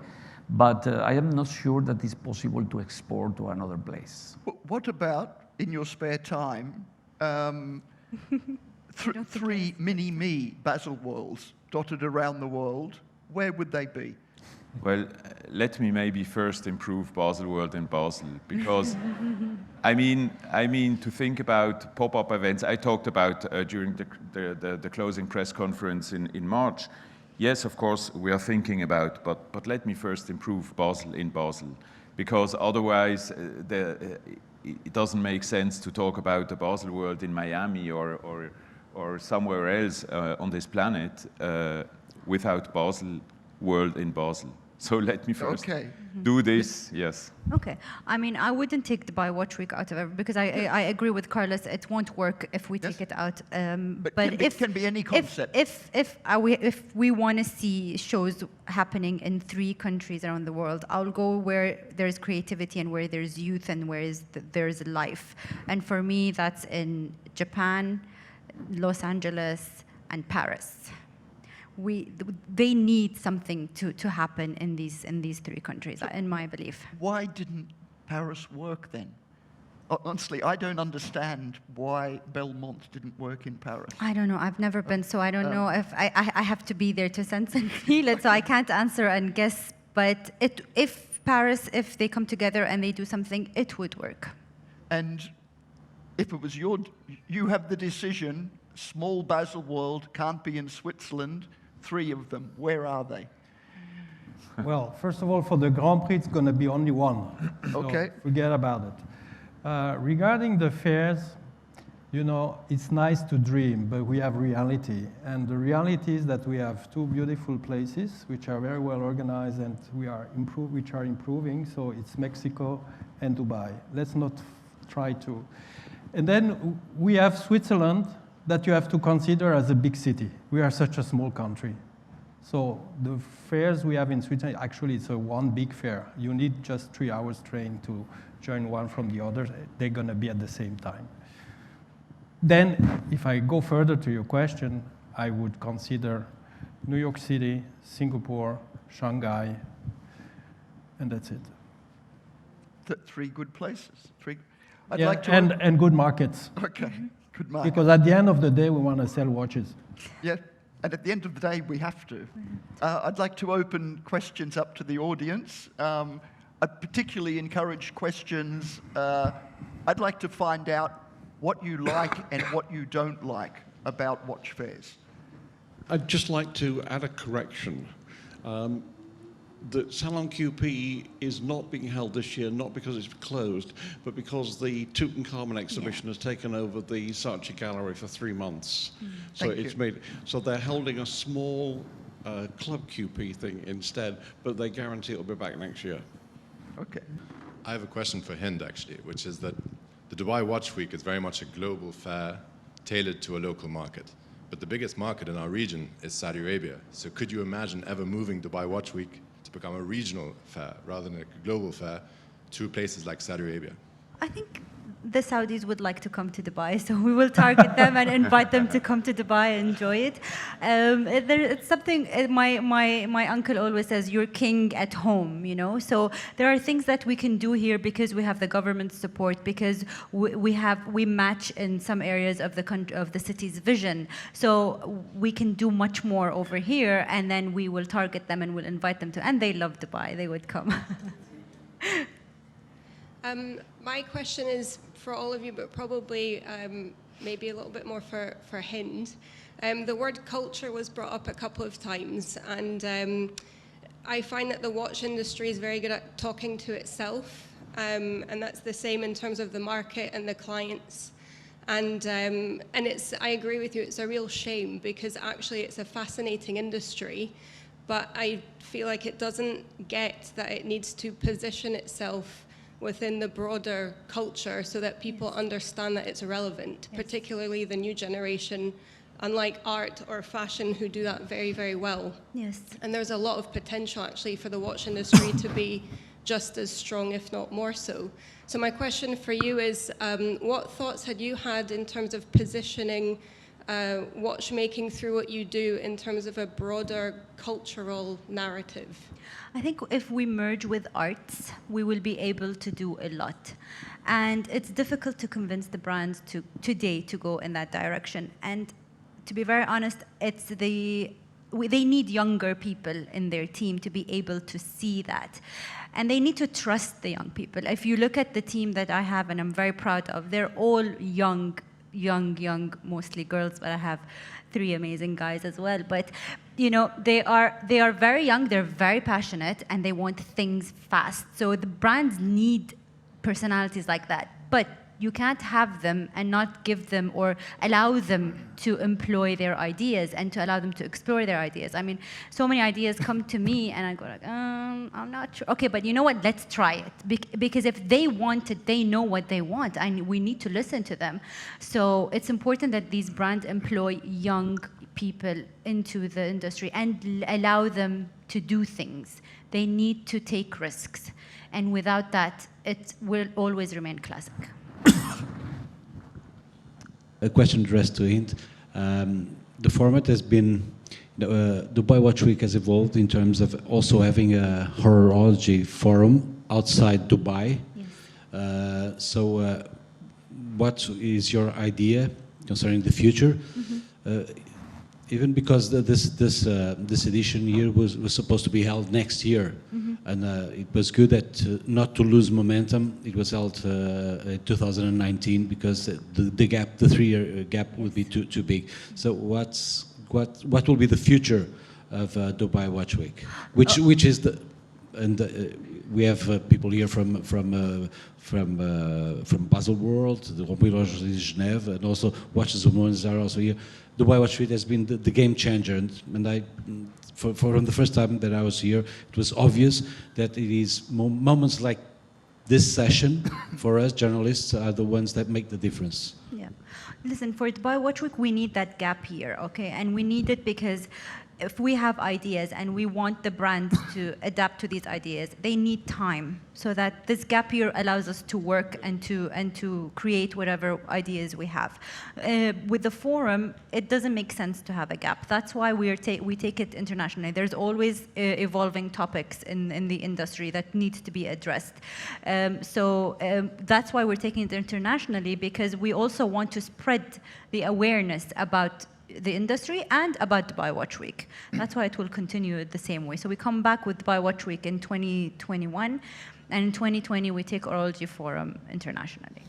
but I am not sure that it's possible to export to another place. What about, in your spare time, three mini-me Basel Worlds dotted around the world? Where would they be? Well, let me maybe first improve Basel World in Basel, because I mean to think about pop-up events. I talked about during the closing press conference in March. Yes, of course, we are thinking about, but let me first improve Basel in Basel, because otherwise it doesn't make sense to talk about the Basel World in Miami or somewhere else on this planet without Basel World in Basel. So let me first do this, yes. Okay. I mean, I wouldn't take Dubai Watch Week out of it, because I agree with Carlos. It won't work if we take it out. But it can be any concept. If we want to see shows happening in 3 countries around the world, I'll go where there's creativity and where there's youth and where there's life. And for me, that's in Japan, Los Angeles, and Paris. They need something to happen in these 3 countries, in my belief. Why didn't Paris work then? honestly, I don't understand why Belmont didn't work in Paris. I don't know. I've never been, so I don't know if I have to be there to sense and feel it. So I can't answer and guess. But if Paris, if they come together and they do something, it would work. And if it was you have the decision, small Baselworld can't be in Switzerland, 3 of them, where are they? Well, first of all, for the Grand Prix, it's going to be only one. So Okay. forget about it. Regarding the fairs, you know, it's nice to dream, but we have reality. And the reality is that we have 2 beautiful places, which are very well organized and which are improving. So it's Mexico and Dubai. Let's not try to. And then we have Switzerland that you have to consider as a big city. We are such a small country. So the fairs we have in Switzerland, actually it's one big fair. You need just 3 hours train to join one from the other. They're going to be at the same time. Then, if I go further to your question, I would consider New York City, Singapore, Shanghai, and that's it. 3 good places. I'd Yeah, like to and good markets. Okay, good market. Because at the end of the day, we want to sell watches. Yeah, and at the end of the day, we have to. I'd like to open questions up to the audience. I'd particularly encourage questions. I'd like to find out what you like and what you don't like about watch fairs. I'd just like to add a correction. That Salon QP is not being held this year, not because it's closed, but because the Tutankhamun exhibition has taken over the Saatchi Gallery for 3 months. So Thank it's you. made. So they're holding a small Club QP thing instead, but they guarantee it'll be back next year. Okay. I have a question for Hind, actually, which is that the Dubai Watch Week is very much a global fair tailored to a local market. But the biggest market in our region is Saudi Arabia. So could you imagine ever moving Dubai Watch Week to become a regional fair rather than a global fair to places like Saudi Arabia? I think the Saudis would like to come to Dubai, so we will target them and invite them to come to Dubai and enjoy it. It's something, my uncle always says, you're king at home, you know? So there are things that we can do here because we have the government support, because we match in some areas of the city's vision. So we can do much more over here, and then we will target them and we'll invite them to, and they love Dubai, they would come. My question is for all of you, but probably maybe a little bit more for Hind. The word culture was brought up a couple of times, and I find that the watch industry is very good at talking to itself, and that's the same in terms of the market and the clients. And I agree with you, it's a real shame because actually it's a fascinating industry, but I feel like it doesn't get that it needs to position itself within the broader culture so that people understand that it's relevant, particularly the new generation, unlike art or fashion, who do that very, very well. Yes. And there's a lot of potential actually for the watch industry to be just as strong, if not more so. So my question for you is, what thoughts had you had in terms of positioning watchmaking through what you do in terms of a broader cultural narrative? I think if we merge with arts, we will be able to do a lot. And it's difficult to convince the brands today to go in that direction. And to be very honest, they need younger people in their team to be able to see that. And they need to trust the young people. If you look at the team that I have, and I'm very proud of, they're all young, mostly girls, but I have 3 amazing guys as well. But you know, they are very young, they're very passionate, and they want things fast. So the brands need personalities like that. But you can't have them and not give them or allow them to employ their ideas and to allow them to explore their ideas. I mean, so many ideas come to me and I go like, I'm not sure. Okay, but you know what? Let's try it. Because if they want it, they know what they want, and we need to listen to them. So it's important that these brands employ young people into the industry and allow them to do things. They need to take risks. And without that, it will always remain classic. A question addressed to Hind. The format has been, Dubai Watch Week has evolved in terms of also having a horology forum outside Dubai. Yes. what is your idea concerning the future? Even because this edition here was supposed to be held next year, and it was good that not to lose momentum. It was held in 2019 because the gap, the 3-year gap, would be too big. So what will be the future of Dubai Watch Week? Which is the we have people here from Basel World, the Rompuy in Genève, and also Watches of Moments are also here. Dubai Watch Week has been the game changer, and I, from the first time that I was here, it was obvious that it is moments like this session for us journalists are the ones that make the difference. Yeah. Listen, for Dubai Watch Week, we need that gap here, okay? And we need it because if we have ideas and we want the brands to adapt to these ideas, they need time, so that this gap here allows us to work and to create whatever ideas we have. With the forum, it doesn't make sense to have a gap. That's why we take it internationally. There's always evolving topics in the industry that need to be addressed. That's why we're taking it internationally, because we also want to spread the awareness about the industry and about Dubai Watch Week. That's why it will continue the same way. So we come back with Dubai Watch Week in 2021, and in 2020 we take Horology Forum internationally.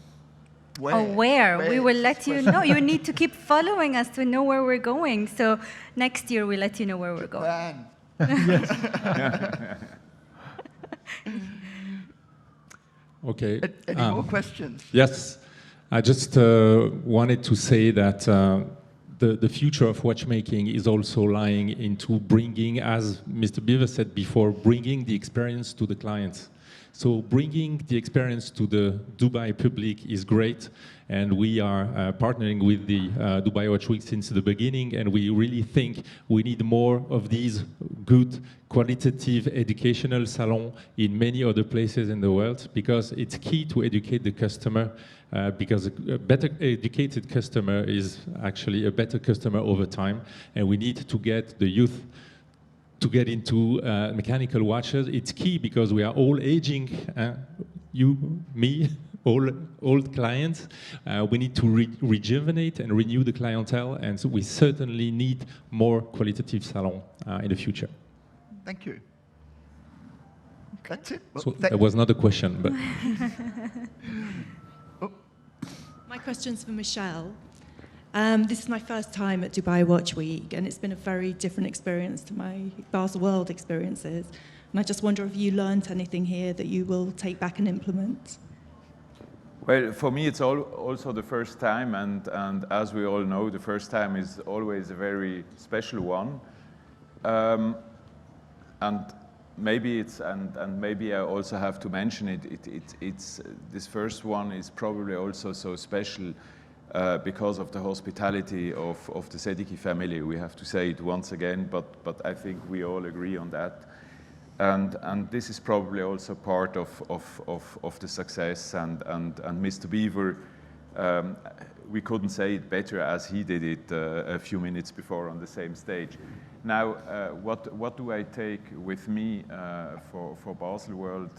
Where? Oh, where? We will is let this you question? know. You need to keep following us to know where we're going. So next year we'll let you know where we're going. Plan. Okay. Any more questions? Yes. I just wanted to say that the future of watchmaking is also lying into bringing, as Mr. Beaver said before, bringing the experience to the clients. So bringing the experience to the Dubai public is great, and we are partnering with the Dubai Watch Week since the beginning, and we really think we need more of these good qualitative educational salons in many other places in the world, because it's key to educate the customer, because a better educated customer is actually a better customer over time, and we need to get the youth to get into mechanical watches. It's key because we are all aging, you, me, all old clients. We need to rejuvenate and renew the clientele, and so we certainly need more qualitative salon in the future. Thank you. That's it. Well, So that was not a question, but My question's for Michelle. This is my first time at Dubai Watch Week, and it's been a very different experience to my Basel World experiences. And I just wonder if you learnt anything here that you will take back and implement. Well, for me, it's also the first time, and as we all know, the first time is always a very special one. And maybe it's, and maybe I also have to mention it's this first one is probably also so special because of the hospitality of the Seddiqi family. We have to say it once again, but I think we all agree on that. And this is probably also part of the success, and Mr. Beaver, we couldn't say it better as he did it a few minutes before on the same stage. Now, what do I take with me for Basel World?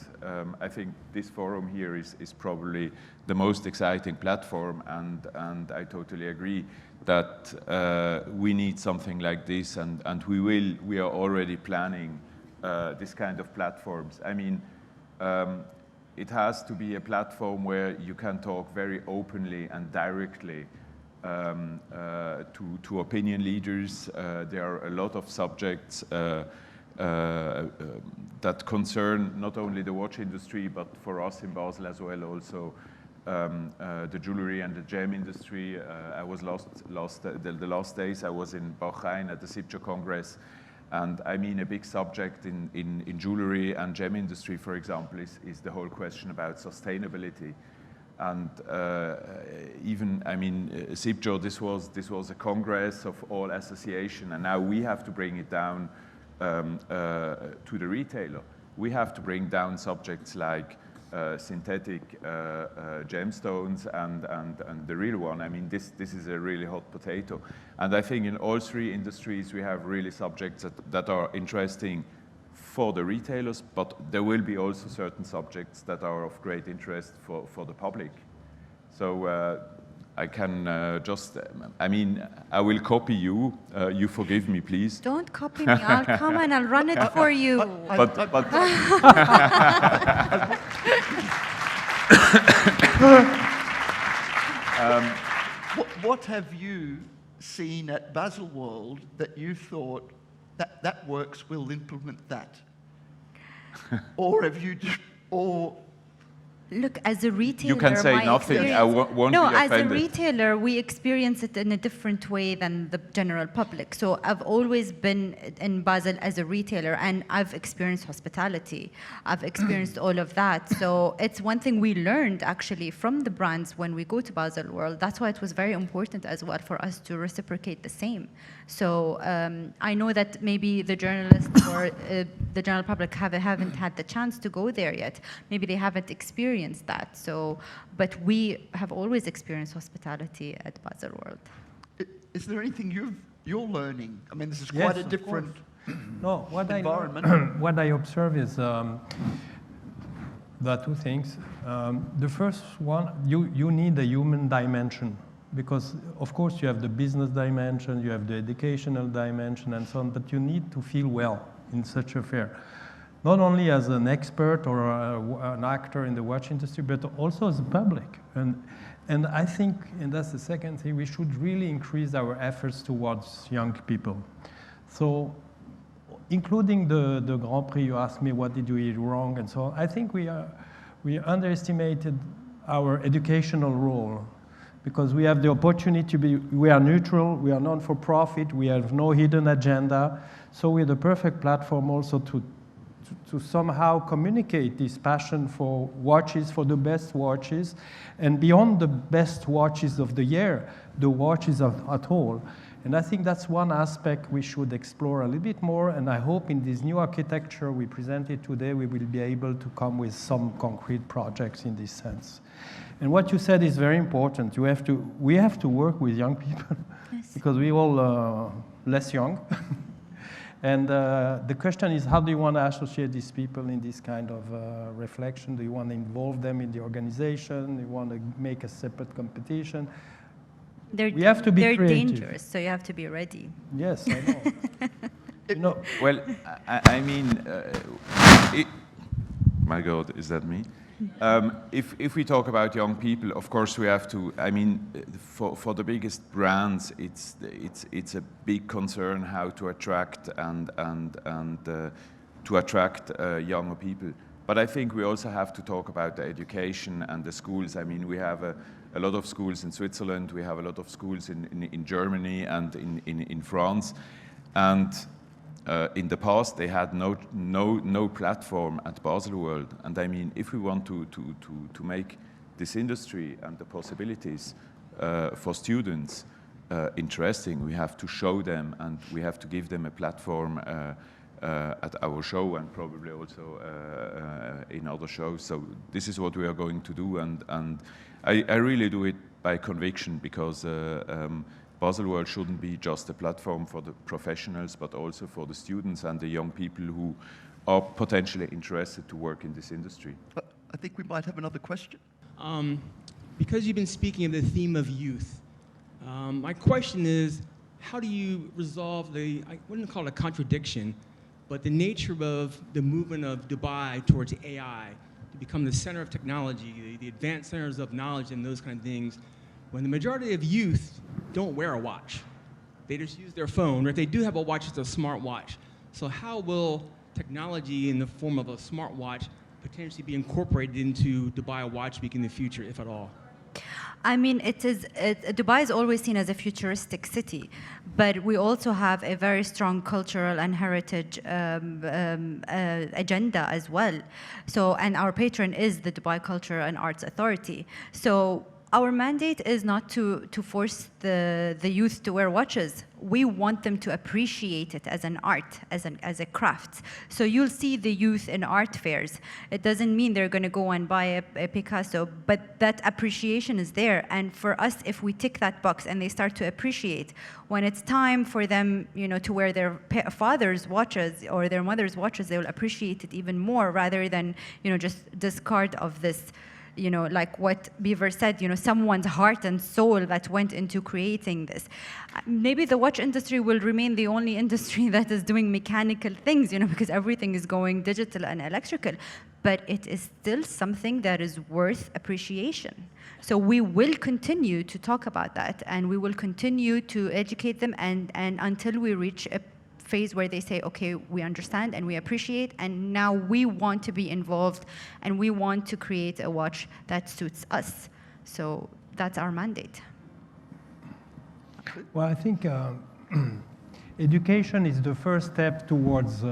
I think this forum here is probably the most exciting platform, and I totally agree that we need something like this, and we are already planning this kind of platforms. I mean, it has to be a platform where you can talk very openly and directly to opinion leaders. There are a lot of subjects that concern not only the watch industry, but for us in Basel as well, also the jewelry and the gem industry. I was the last days I was in Bahrain at the SIBJA Congress, and I mean a big subject in jewelry and gem industry, for example, is the whole question about sustainability. And even, I mean, SIBJA, this was a congress of all association, and now we have to bring it down to the retailer. We have to bring down subjects like synthetic gemstones and the real one. I mean, this is a really hot potato. And I think in all three industries we have really subjects that are interesting for the retailers, but there will be also certain subjects that are of great interest for the public. So I can just, I mean, I will copy you. You forgive me, please. Don't copy me. I'll come and I'll run it for you. What have you seen at Baselworld that you thought that works, we'll implement that? Or have you, or Look, as a retailer, you can say my nothing. I experience- won't no, be as a offended. retailer, we experience it in a different way than the general public. So I've always been in Basel as a retailer, and I've experienced hospitality. I've experienced all of that. So it's one thing we learned actually from the brands when we go to Baselworld. That's why it was very important as well for us to reciprocate the same. So I know that maybe the journalists or the general public haven't had the chance to go there yet. Maybe they haven't experienced that. So, but we have always experienced hospitality at Baselworld. is there anything you're learning? I mean, this is quite Yes, a of different No, what environment. what I observe is there are two things. The first one, you need a human dimension because, of course, you have the business dimension, you have the educational dimension, and so on. But you need to feel well in such a fair, not only as an expert or an actor in the watch industry, but also as a public. And I think, and that's the second thing, we should really increase our efforts towards young people. So, including the Grand Prix, you asked me what did we do wrong and so on. I think we underestimated our educational role because we have the opportunity to be, we are neutral, we are non-for-profit, we have no hidden agenda. So we're the perfect platform also to somehow communicate this passion for watches, for the best watches, and beyond the best watches of the year, the watches at all. And I think that's one aspect we should explore a little bit more, and I hope in this new architecture we presented today, we will be able to come with some concrete projects in this sense. And what you said is very important. We have to work with young people, yes. Because we all less young. And the question is, how do you want to associate these people in this kind of reflection? Do you want to involve them in the organization? Do you want to make a separate competition? We have to be creative. They're dangerous, so you have to be ready. Yes, I know. You know. Well, I mean, my God, is that me? If we talk about young people, of course we have to. I mean, for the biggest brands, it's a big concern how to attract and to attract younger people. But I think we also have to talk about the education and the schools. I mean, we have a lot of schools in Switzerland. We have a lot of schools in Germany and in France, and in the past, they had no platform at Baselworld. And I mean, if we want to make this industry and the possibilities for students interesting, we have to show them and we have to give them a platform at our show and probably also in other shows. So this is what we are going to do. And I really do it by conviction because Baselworld shouldn't be just a platform for the professionals, but also for the students and the young people who are potentially interested to work in this industry. I think we might have another question. Because you've been speaking of the theme of youth, my question is, how do you resolve I wouldn't call it a contradiction, but the nature of the movement of Dubai towards AI to become the center of technology, the advanced centers of knowledge and those kind of things, when the majority of youth don't wear a watch. They just use their phone, or if they do have a watch, it's a smart watch. So how will technology in the form of a smart watch potentially be incorporated into Dubai Watch Week in the future, if at all? I mean, Dubai is always seen as a futuristic city, but we also have a very strong cultural and heritage agenda as well. So, and our patron is the Dubai Culture and Arts Authority. So our mandate is not to force the youth to wear watches. We want them to appreciate it as an art, as a craft. So you'll see the youth in art fairs. It doesn't mean they're going to go and buy a Picasso, but that appreciation is there. And for us, if we tick that box and they start to appreciate, when it's time for them, to wear their father's watches or their mother's watches, they will appreciate it even more rather than, just discard of this you know, like what Beaver said, you know, someone's heart and soul that went into creating this. Maybe the watch industry will remain the only industry that is doing mechanical things, you know, because everything is going digital and electrical. But it is still something that is worth appreciation. So we will continue to talk about that, and we will continue to educate them, and until we reach a phase where they say, okay, we understand and we appreciate, and now we want to be involved, and we want to create a watch that suits us. So that's our mandate. Well, I think education is the first step towards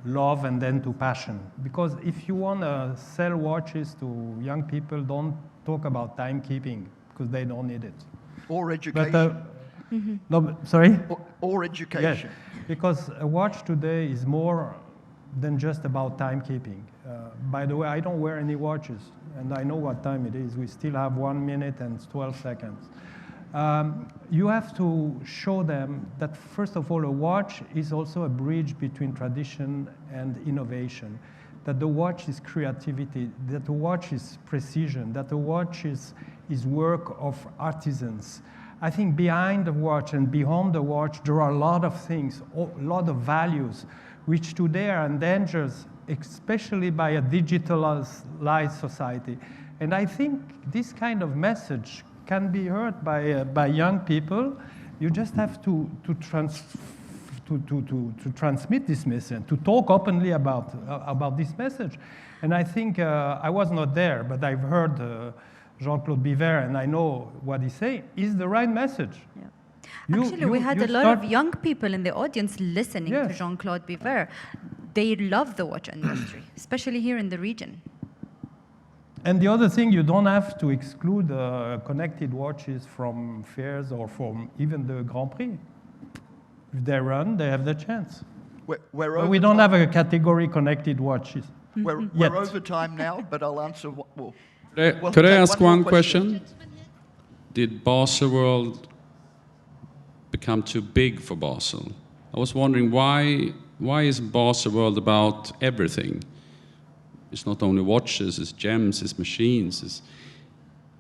love and then to passion. Because if you want to sell watches to young people, don't talk about timekeeping, because they don't need it. Or education. But, no, but, sorry? Or education. Yes, because a watch today is more than just about timekeeping. By the way, I don't wear any watches, and I know what time it is. We still have 1 minute and 12 seconds. You have to show them that, first of all, a watch is also a bridge between tradition and innovation, that the watch is creativity, that the watch is precision, that the watch is work of artisans. I think behind the watch and beyond the watch, there are a lot of things, a lot of values, which today are endangered, especially by a digitalized society. And I think this kind of message can be heard by young people. You just have to transmit this message, to talk openly about this message. And I think I was not there, but I've heard Jean-Claude Biver, and I know what he's saying, is the right message. Yeah. Actually, we had a lot of young people in the audience listening to Jean-Claude Biver. They love the watch industry, especially here in the region. And the other thing, you don't have to exclude connected watches from fairs or from even the Grand Prix. If they run, they have the chance. But we don't have a category connected watches. We're over time now, but I'll answer. Could I ask one question? Did Baselworld become too big for Basel? I was wondering why is Baselworld about everything? It's not only watches, it's gems, it's machines.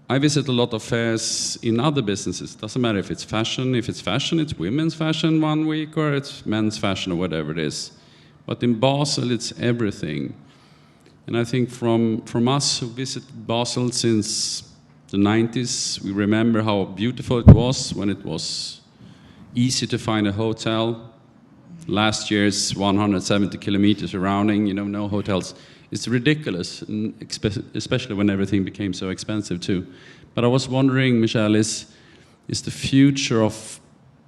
I visit a lot of fairs in other businesses. Doesn't matter if it's fashion. If it's fashion, it's women's fashion one week, or it's men's fashion, or whatever it is. But in Basel, it's everything. And I think from us who visited Basel since the 90s, we remember how beautiful it was when it was easy to find a hotel. Last year's 170 kilometers surrounding, you know, no hotels. It's ridiculous, especially when everything became so expensive too. But I was wondering, Michelle, is the future of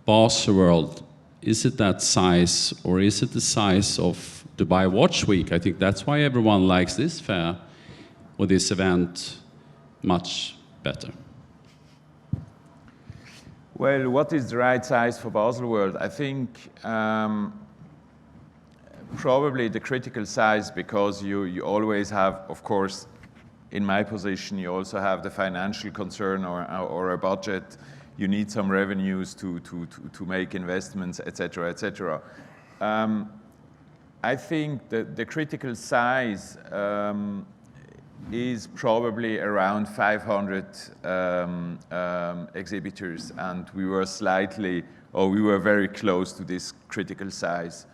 Baselworld, is it that size, or is it the size of Dubai Watch Week? I think that's why everyone likes this fair or this event much better. Well, what is the right size for Baselworld? I think probably the critical size, because you always have, of course, in my position, you also have the financial concern or a budget. You need some revenues to make investments, etc., etc. I think that the critical size is probably around 500 exhibitors, and we were very close to this critical size.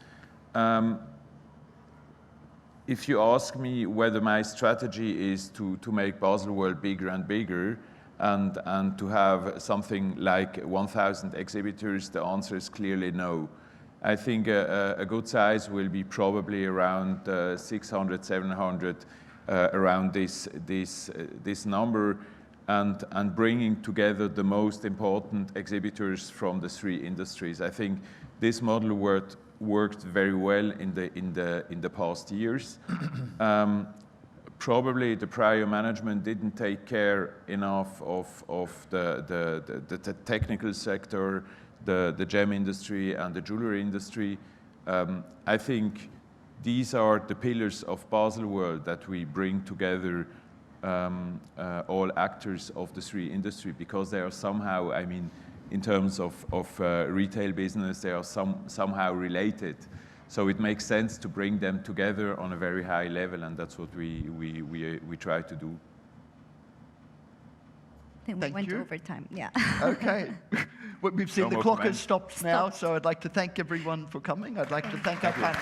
If you ask me whether my strategy is to make Baselworld bigger and bigger and to have something like 1,000 exhibitors, the answer is clearly no. I think a good size will be probably around 600, 700, around this number, and bringing together the most important exhibitors from the three industries. I think this model worked very well in the past years. Probably the prior management didn't take care enough of the technical sector, the gem industry and the jewelry industry. I think these are the pillars of Baselworld that we bring together all actors of the three industry, because they are somehow, I mean, in terms of retail business, they are somehow related. So it makes sense to bring them together on a very high level, and that's what we try to do. think we Thank went you. over time. Yeah. Okay. Well, we've seen No the more clock has comments. stopped now, so I'd like to thank everyone for coming. I'd like to thank our panel.